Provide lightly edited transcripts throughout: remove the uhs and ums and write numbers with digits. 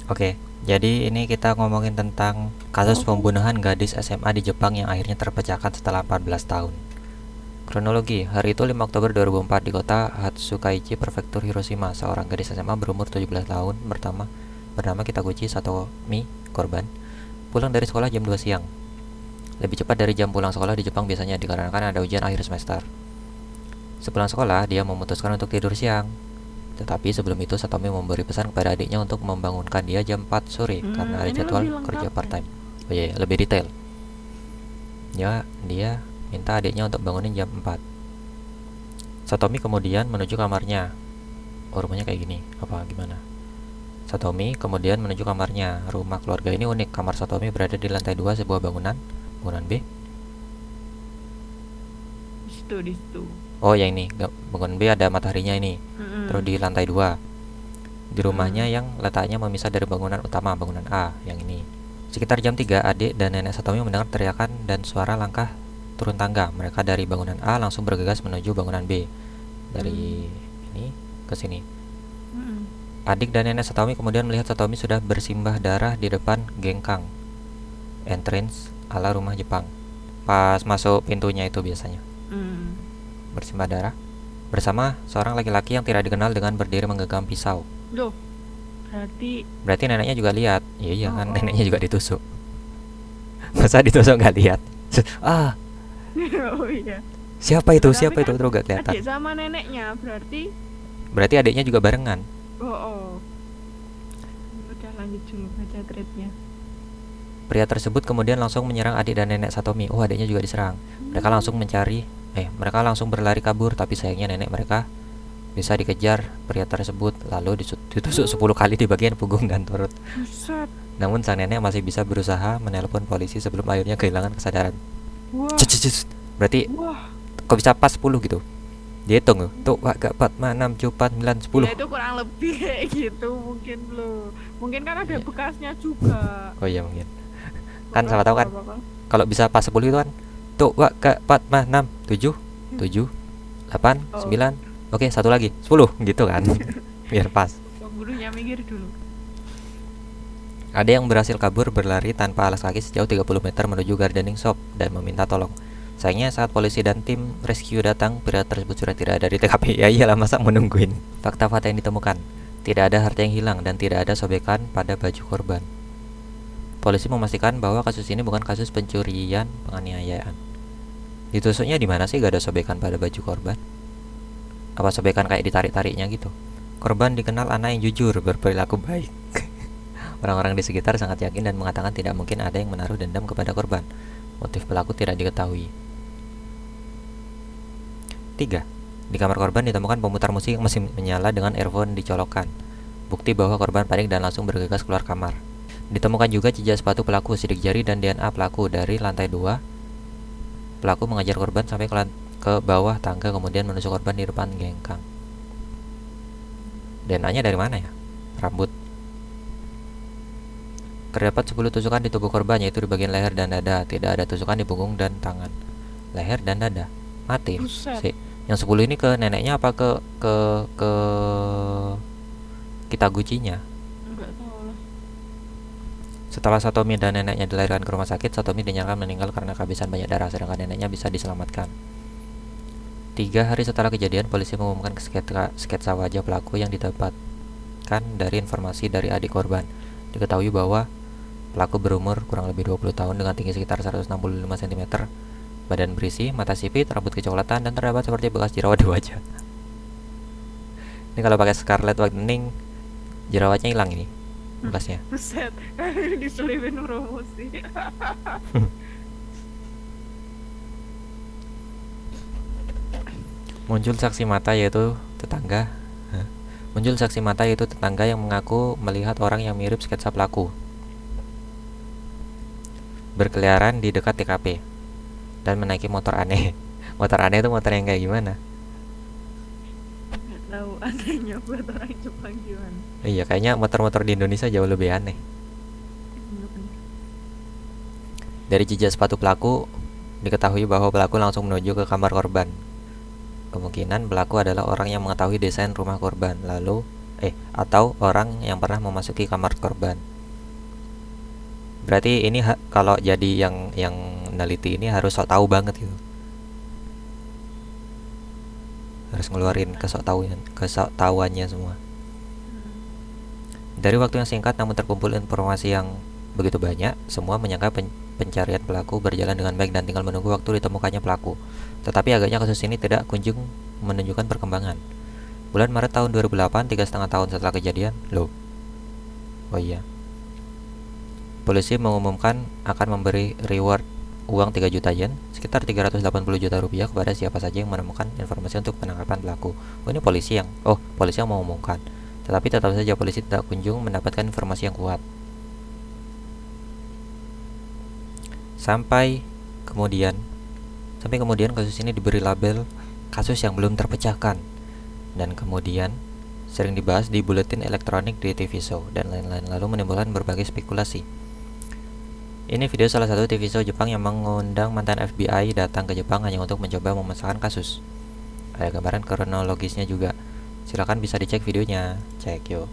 Oke, jadi ini kita ngomongin tentang kasus pembunuhan gadis SMA di Jepang yang akhirnya terpecahkan setelah 14 tahun. Kronologi, hari itu 5 Oktober 2004 di kota Hatsukaichi, Prefektur Hiroshima, seorang gadis SMA berumur 17 tahun bernama Kitaguchi Satomi, korban, pulang dari sekolah jam 2 siang. Lebih cepat dari jam pulang sekolah di Jepang biasanya dikarenakan ada ujian akhir semester. Sepulang sekolah, dia memutuskan untuk tidur siang. Tetapi sebelum itu Satomi memberi pesan kepada adiknya untuk membangunkan dia jam 4 sore karena ada Ini jadwal lebih lengkap kerja ya. part-time. Oh iya, lebih detail. Ya, dia minta adiknya untuk bangunin jam 4. Satomi kemudian menuju kamarnya. Oh, rumahnya kayak gini. Apa gimana? Satomi kemudian menuju kamarnya. Rumah keluarga ini unik. Kamar Satomi berada di lantai 2 sebuah bangunan. Bangunan B. Di situ. Oh, yang ini. Bangunan B ada mataharinya ini. Terus Mm-mm. di lantai 2. Di rumahnya Mm-mm. yang letaknya memisah dari bangunan utama, bangunan A, yang ini. Sekitar jam 3, adik dan nenek Satomi mendengar teriakan dan suara langkah turun tangga. Mereka dari bangunan A langsung bergegas menuju bangunan B. Mm. Dari ini ke sini. Mm-mm. Adik dan nenek Satomi kemudian melihat Satomi sudah bersimbah darah di depan gengkang, entrance ala rumah Jepang. Pas masuk pintunya itu biasanya Mm. bersimbah darah. Bersama seorang laki-laki yang tidak dikenal dengan berdiri menggenggam pisau. Loh, berarti Berarti neneknya juga lihat. Iya iya oh kan, neneknya oh. juga ditusuk. Masa ditusuk nggak lihat? Ah, Oh iya. siapa itu? Loh, tapi Siapa itu? kan Terus gak kelihatan. adik sama neneknya berarti Berarti adiknya juga barengan. oh oh. Udah lanjut dulu baca threadnya. Pria tersebut kemudian langsung menyerang adik dan nenek Satomi. Oh, adiknya juga diserang. Mereka langsung Hmm. mencari, mereka langsung berlari kabur, tapi sayangnya nenek mereka bisa dikejar pria tersebut lalu ditusuk 10 Oh, kali di bagian punggung dan perut. buset. Namun sang nenek masih bisa berusaha menelpon polisi sebelum akhirnya kehilangan kesadaran. Wah, Cus, cus, cus. Berarti wah. kok bisa pas 10 gitu? Dia hitung tuh, wah, gak 4, 6, 4, 9, 10. Ya itu kurang lebih kayak gitu mungkin loh. Mungkin kan ada bekasnya juga. Oh iya mungkin. Kan sama tahu Beberapa kan, bakal. kalau bisa pas 10 itu kan tuh, wah, gak 4, 6, 7, 7, 8, Oh, 9. Oke, satu lagi 10 gitu kan. Biar pas. pembunuhnya mikir dulu. Ada yang berhasil kabur berlari tanpa alas kaki sejauh 30 meter menuju gardening shop dan meminta tolong. Sayangnya saat polisi dan tim rescue datang, pria tersebut sudah tidak ada di TKP. Ya iyalah, masa menungguin. Fakta-fakta yang ditemukan. Tidak ada harta yang hilang dan tidak ada sobekan pada baju korban. Polisi memastikan bahwa kasus ini bukan kasus pencurian penganiayaan. Ditusuknya di mana sih gak ada sobekan pada baju korban? Apa sobekan kayak ditarik-tariknya gitu? Korban dikenal anak yang jujur, berperilaku baik. Orang-orang di sekitar sangat yakin dan mengatakan tidak mungkin ada yang menaruh dendam kepada korban. Motif pelaku tidak diketahui. 3. Di kamar korban ditemukan pemutar musik yang masih menyala dengan earphone dicolokkan. Bukti bahwa korban panik dan langsung bergegas keluar kamar. Ditemukan juga jejak sepatu pelaku, sidik jari, dan DNA pelaku dari lantai 2. Pelaku mengajar korban sampai ke bawah tangga kemudian menusuk korban di depan gengkang. DNA-nya dari mana ya? Rambut. Terdapat 10 tusukan di tubuh korban, yaitu di bagian leher dan dada. Tidak ada tusukan di punggung dan tangan. Leher dan dada. Mati. Buset. Yang 10 ini ke neneknya apa ke Kitaguchinya? Enggak tahu lah. Setelah Satomi dan neneknya dilarikan ke rumah sakit, Satomi dinyatakan meninggal karena kehabisan banyak darah, sedangkan neneknya bisa diselamatkan. 3 hari setelah kejadian, polisi mengumumkan sketsa wajah pelaku yang didapatkan dari informasi dari adik korban. Diketahui bahwa pelaku berumur kurang lebih 20 tahun dengan tinggi sekitar 165 cm, badan berisi, mata sipit, rambut kecoklatan, dan terdapat seperti bekas jerawat di wajah. Ini kalau pakai Scarlet Whitening, jerawatnya hilang ini bekasnya. Buset. Diselipin promosi. Muncul saksi mata yaitu tetangga. Muncul saksi mata yaitu tetangga yang mengaku melihat orang yang mirip sketsa pelaku berkeliaran di dekat TKP dan menaiki motor aneh. Motor aneh itu motor yang kayak gimana? Enggak tahu anehnya buat orang Jepang gimana. Iya, kayaknya motor-motor di Indonesia jauh lebih aneh. Bener-bener. Dari jejak sepatu pelaku, diketahui bahwa pelaku langsung menuju ke kamar korban. Kemungkinan pelaku adalah orang yang mengetahui desain rumah korban. Lalu, atau orang yang pernah memasuki kamar korban. Berarti ini kalau jadi yang neliti ini harus sok tahu banget gitu. Harus ngeluarin kesok tahuannya semua. Dari waktu yang singkat namun terkumpul informasi yang begitu banyak, semua menyangka pencarian pelaku berjalan dengan baik dan tinggal menunggu waktu ditemukannya pelaku. Tetapi agaknya kasus ini tidak kunjung menunjukkan perkembangan. Bulan Maret tahun 2008, 3,5 tahun setelah kejadian, oh iya, polisi mengumumkan akan memberi reward uang 3 juta yen, sekitar 380 juta rupiah kepada siapa saja yang menemukan informasi untuk penangkapan pelaku. Polisi yang mengumumkan. Tetapi tetap saja polisi tidak kunjung mendapatkan informasi yang kuat. Sampai kemudian kasus ini diberi label kasus yang belum terpecahkan, dan kemudian sering dibahas di buletin elektronik, di TV show, dan lain-lain, lalu menimbulkan berbagai spekulasi. Ini video salah satu TV show Jepang yang mengundang mantan FBI datang ke Jepang hanya untuk mencoba memecahkan kasus. Ada gambaran kronologisnya juga. Silakan bisa dicek videonya. Cek yuk.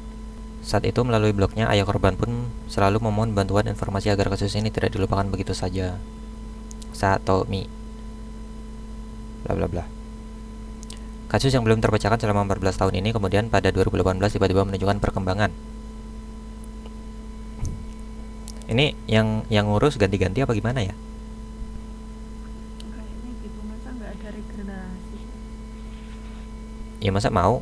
Saat itu melalui blognya, ayah korban pun selalu memohon bantuan informasi agar kasus ini tidak dilupakan begitu saja. Satomi. Bla bla bla. Kasus yang belum terpecahkan selama 14 tahun ini kemudian pada 2018 tiba-tiba menunjukkan perkembangan. Ini yang ngurus ganti-ganti apa gimana ya? Kayaknya gitu, masa nggak ada regenerasi? Ya masa mau?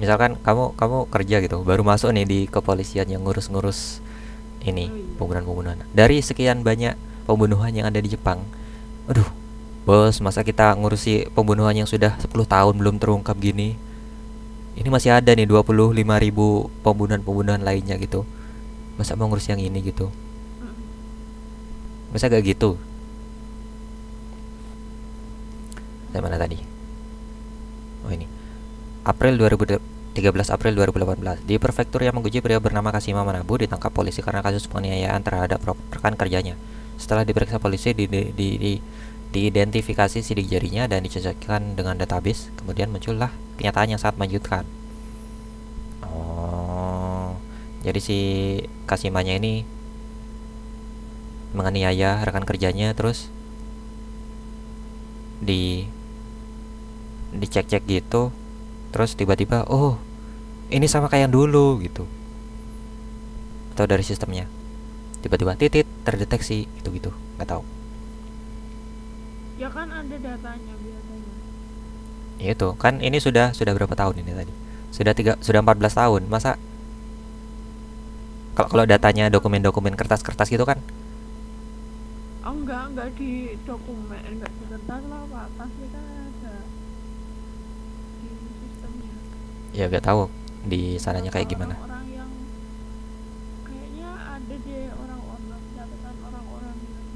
Misalkan kamu kerja gitu, baru masuk nih di kepolisian yang ngurus-ngurus ini Oh iya. pembunuhan. Dari sekian banyak pembunuhan yang ada di Jepang, aduh, bos, masa kita ngurusi pembunuhan yang sudah 10 tahun belum terungkap gini? Ini masih ada nih 25.000 pembunuhan lainnya gitu. Masa mau ngurus yang ini gitu? Masa gak gitu? Dari mana tadi? Oh ini. 13 April 2018, di prefektur Yamaguchi, pria bernama Kashima Manabu ditangkap polisi karena kasus penganiayaan terhadap rekan kerjanya. Setelah diperiksa polisi, diidentifikasi sidik jarinya dan dicocokkan dengan database. Kemudian muncullah kenyataan yang sangat mengejutkan. Oh, jadi si Kashimanya ini menganiaya rekan kerjanya, terus dicek-cek gitu, terus tiba-tiba ini sama kayak yang dulu gitu, atau dari sistemnya tiba-tiba titit terdeteksi gitu nggak tahu. Ya kan ada datanya biasanya. Itu kan ini sudah berapa tahun ini tadi, sudah 14 tahun. Masa kalau datanya dokumen kertas gitu kan? Oh enggak di dokumen, enggak di kertas lah Pak, pasti kan ada di sistemnya. Ya nggak tahu di sananya Atau kayak gimana. orang-orang yang kayaknya ada deh, orang-orang catatan orang-orang yang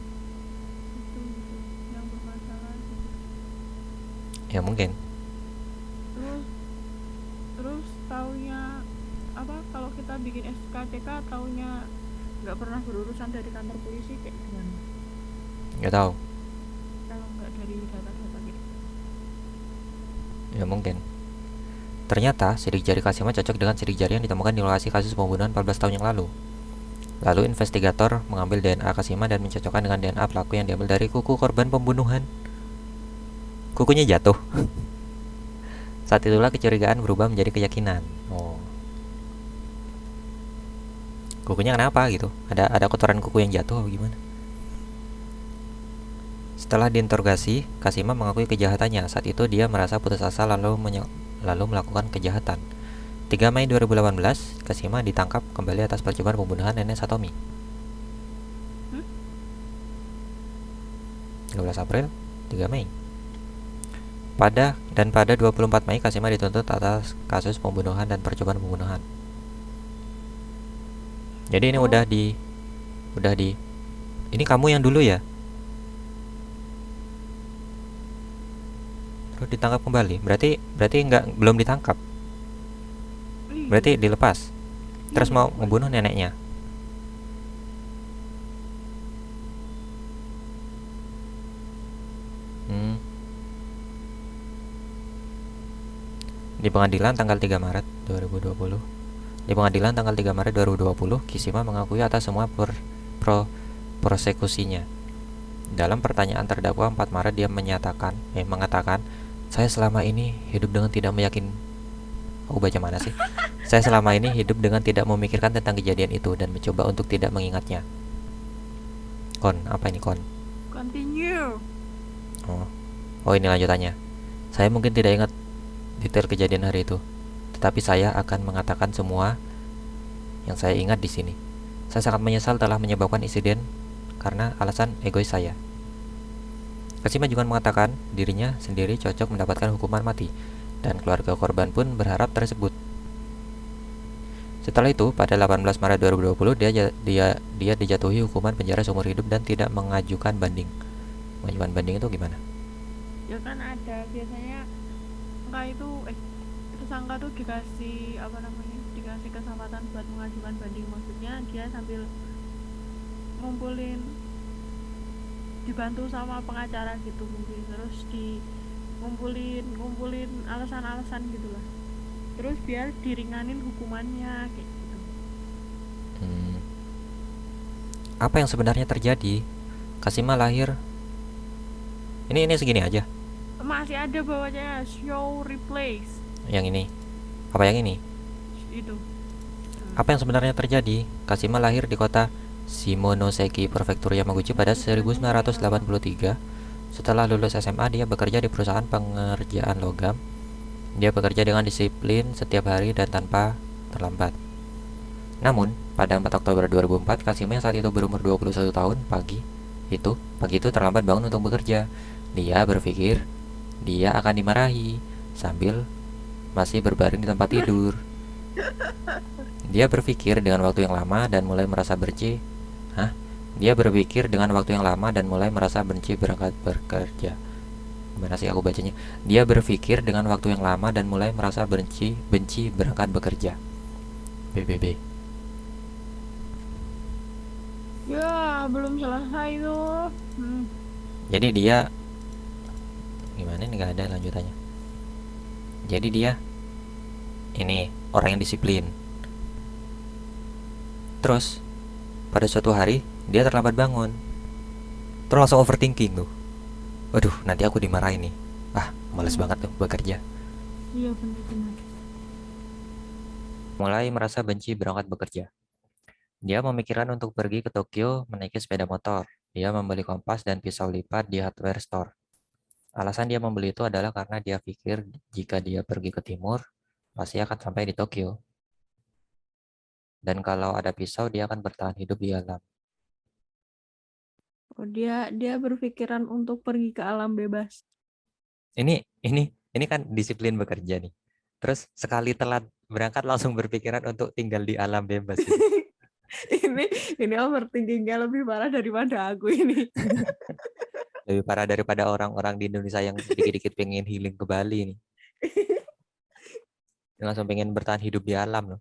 itu gitu, yang bermasalah gitu. Ya mungkin. Terus taunya apa, kalau kita bikin SKCK taunya nggak pernah berurusan dari kantor polisi, kayak gimana Nggak tahu. kalau nggak dari data-data gitu? Ya mungkin. Ternyata sidik jari Kashima cocok dengan sidik jari yang ditemukan di lokasi kasus pembunuhan 14 tahun yang lalu. Lalu investigator mengambil DNA Kashima dan mencocokkan dengan DNA pelaku yang diambil dari kuku korban pembunuhan. Kukunya jatuh. Saat itulah kecurigaan berubah menjadi keyakinan. Kukunya kenapa gitu? Ada kotoran kuku yang jatuh atau gimana? Setelah diinterogasi, Kashima mengakui kejahatannya. Saat itu dia merasa putus asa lalu melakukan kejahatan. 3 Mei 2018, Kashima ditangkap kembali atas percobaan pembunuhan nenek Satomi. 13 April, 3 Mei. Pada 24 Mei, Kashima dituntut atas kasus pembunuhan dan percobaan pembunuhan. Jadi ini udah di ini kamu yang dulu ya? Terus ditangkap kembali. Berarti belum ditangkap. Berarti dilepas. Terus mau membunuh neneknya. Di pengadilan tanggal 3 Maret 2020. Di pengadilan tanggal 3 Maret 2020, Kishima mengakui atas semua prosekusinya. Dalam pertanyaan terdakwa 4 Maret dia mengatakan, saya selama ini hidup dengan tidak meyakin. Aku baca mana sih? Saya selama ini hidup dengan tidak memikirkan tentang kejadian itu dan mencoba untuk tidak mengingatnya. Kon, apa ini kon? Continue. Oh ini lanjutannya. Saya mungkin tidak ingat detail kejadian hari itu, tetapi saya akan mengatakan semua yang saya ingat di sini. Saya sangat menyesal telah menyebabkan insiden karena alasan egois saya. Kashima juga mengatakan dirinya sendiri cocok mendapatkan hukuman mati, dan keluarga korban pun berharap tersebut. Setelah itu, pada 18 Maret 2020, dia dijatuhi hukuman penjara seumur hidup dan tidak mengajukan banding. Mengajukan banding itu gimana? Ya kan ada biasanya tersangka tuh dikasih dikasih kesempatan buat mengajukan banding, maksudnya dia sambil ngumpulin, dibantu sama pengacara gitu mungkin, terus ngumpulin alasan-alasan gitulah, terus biar diringanin hukumannya kayak gitu. Apa yang sebenarnya terjadi? Kashima lahir ini segini aja. Masih ada bawahnya show replays. Yang ini. Apa yang ini? Itu. Apa yang sebenarnya terjadi? Kashima lahir di kota Shimonoseki, Prefektur Yamaguchi pada 1983. Setelah lulus SMA, dia bekerja di perusahaan pengerjaan logam. Dia bekerja dengan disiplin setiap hari dan tanpa terlambat. Namun, pada 4 Oktober 2004, Kashima yang saat itu berumur 21 tahun, pagi itu terlambat bangun untuk bekerja. Dia berpikir dia akan dimarahi sambil masih berbaring di tempat tidur. Dia berpikir dengan waktu yang lama dan mulai merasa benci. Dia berpikir dengan waktu yang lama dan mulai merasa benci berangkat bekerja. Gimana sih aku bacanya? Dia berpikir dengan waktu yang lama dan mulai merasa benci berangkat bekerja. BBB. Ya, belum selesai tuh. Jadi dia gimana nih, nggak ada lanjutannya. Jadi dia ini orang yang disiplin. Terus pada suatu hari dia terlambat bangun. Terus langsung overthinking tuh. Waduh, nanti aku dimarahin nih. Males banget tuh bekerja. Iya benar-benar. Mulai merasa benci berangkat bekerja. Dia memikirkan untuk pergi ke Tokyo menaiki sepeda motor. Dia membeli kompas dan pisau lipat di hardware store. Alasan dia membeli itu adalah karena dia pikir jika dia pergi ke timur, pasti akan sampai di Tokyo. Dan kalau ada pisau, dia akan bertahan hidup di alam. Oh, dia berpikiran untuk pergi ke alam bebas. Ini kan disiplin bekerja nih. Terus sekali telat berangkat langsung berpikiran untuk tinggal di alam bebas. Gitu. ini overthinkingnya lebih parah daripada aku ini. Lebih parah daripada orang-orang di Indonesia yang dikit-dikit pengen healing ke Bali nih. Langsung pengen bertahan hidup di alam loh.